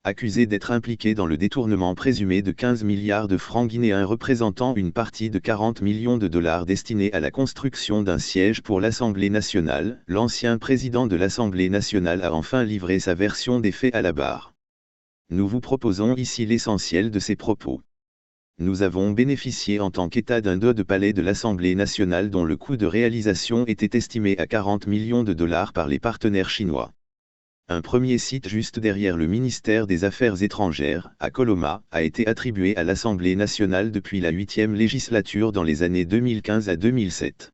accusé d'être impliqué dans le détournement présumé de 15 milliards de francs guinéens représentant une partie de 40 millions de dollars destinés à la construction d'un siège pour l'Assemblée nationale, l'ancien président de l'Assemblée nationale a enfin livré sa version des faits à la barre. Nous vous proposons ici l'essentiel de ses propos. Nous avons bénéficié en tant qu'État d'un dos de palais de l'Assemblée nationale dont le coût de réalisation était estimé à 40 millions de dollars par les partenaires chinois. Un premier site juste derrière le ministère des Affaires étrangères, à Coloma, a été attribué à l'Assemblée nationale depuis la 8e législature dans les années 2015 à 2007.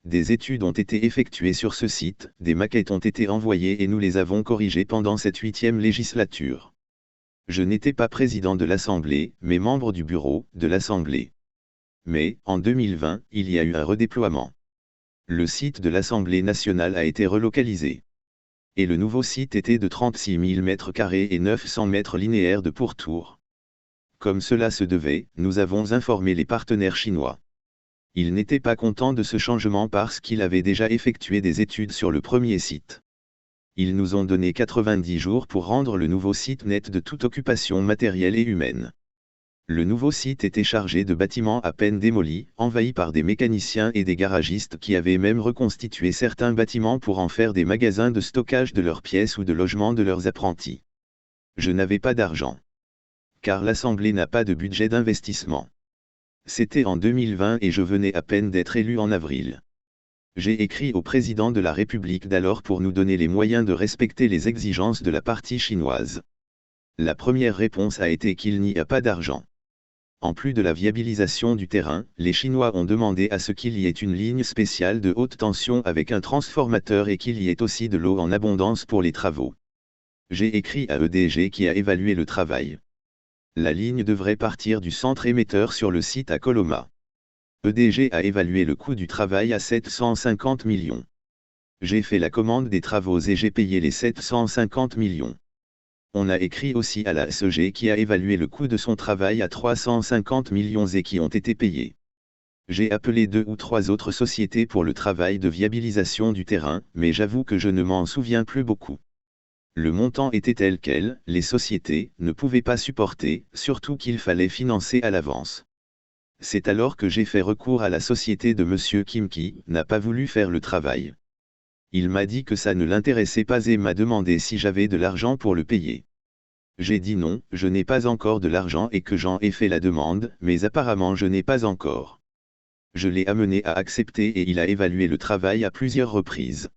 Des études ont été effectuées sur ce site, des maquettes ont été envoyées et nous les avons corrigées pendant cette 8e législature. Je n'étais pas président de l'Assemblée, mais membre du bureau de l'Assemblée. Mais, en 2020, il y a eu un redéploiement. Le site de l'Assemblée nationale a été relocalisé. Et le nouveau site était de 36 000 m² et 900 mètres linéaires de pourtour. Comme cela se devait, nous avons informé les partenaires chinois. Ils n'étaient pas contents de ce changement parce qu'ils avaient déjà effectué des études sur le premier site. Ils nous ont donné 90 jours pour rendre le nouveau site net de toute occupation matérielle et humaine. Le nouveau site était chargé de bâtiments à peine démolis, envahis par des mécaniciens et des garagistes qui avaient même reconstitué certains bâtiments pour en faire des magasins de stockage de leurs pièces ou de logement de leurs apprentis. Je n'avais pas d'argent. Car l'Assemblée n'a pas de budget d'investissement. C'était en 2020 et je venais à peine d'être élu en avril. J'ai écrit au président de la République d'alors pour nous donner les moyens de respecter les exigences de la partie chinoise. La première réponse a été qu'il n'y a pas d'argent. En plus de la viabilisation du terrain, les Chinois ont demandé à ce qu'il y ait une ligne spéciale de haute tension avec un transformateur et qu'il y ait aussi de l'eau en abondance pour les travaux. J'ai écrit à EDG qui a évalué le travail. La ligne devrait partir du centre émetteur sur le site à Coloma. EDG a évalué le coût du travail à 750 millions. J'ai fait la commande des travaux et j'ai payé les 750 millions. On a écrit aussi à la SEG qui a évalué le coût de son travail à 350 millions et qui ont été payés. J'ai appelé 2 ou 3 autres sociétés pour le travail de viabilisation du terrain, mais j'avoue que je ne m'en souviens plus beaucoup. Le montant était tel quel, les sociétés ne pouvaient pas supporter, surtout qu'il fallait financer à l'avance. C'est alors que j'ai fait recours à la société de M. Kim qui n'a pas voulu faire le travail. Il m'a dit que ça ne l'intéressait pas et m'a demandé si j'avais de l'argent pour le payer. J'ai dit non, je n'ai pas encore de l'argent et que j'en ai fait la demande, mais apparemment je n'ai pas encore. Je l'ai amené à accepter et il a évalué le travail à plusieurs reprises.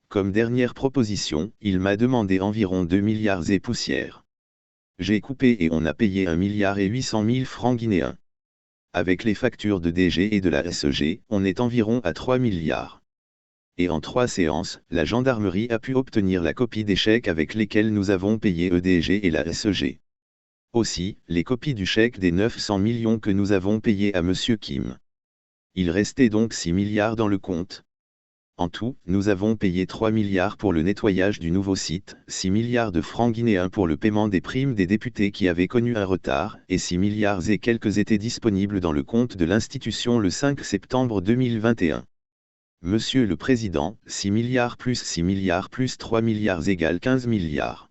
Comme dernière proposition, il m'a demandé environ 2 milliards et poussières. J'ai coupé et on a payé 1 milliard et 800 000 francs guinéens. Avec les factures de DG et de la SEG, on est environ à 3 milliards. Et en 3 séances, la gendarmerie a pu obtenir la copie des chèques avec lesquels nous avons payé EDG et la SEG. Aussi, les copies du chèque des 900 millions que nous avons payés à M. Kim. Il restait donc 6 milliards dans le compte. En tout, nous avons payé 3 milliards pour le nettoyage du nouveau site, 6 milliards de francs guinéens pour le paiement des primes des députés qui avaient connu un retard, et 6 milliards et quelques étaient disponibles dans le compte de l'institution le 5 septembre 2021. Monsieur le Président, 6 milliards plus 6 milliards plus 3 milliards égale 15 milliards.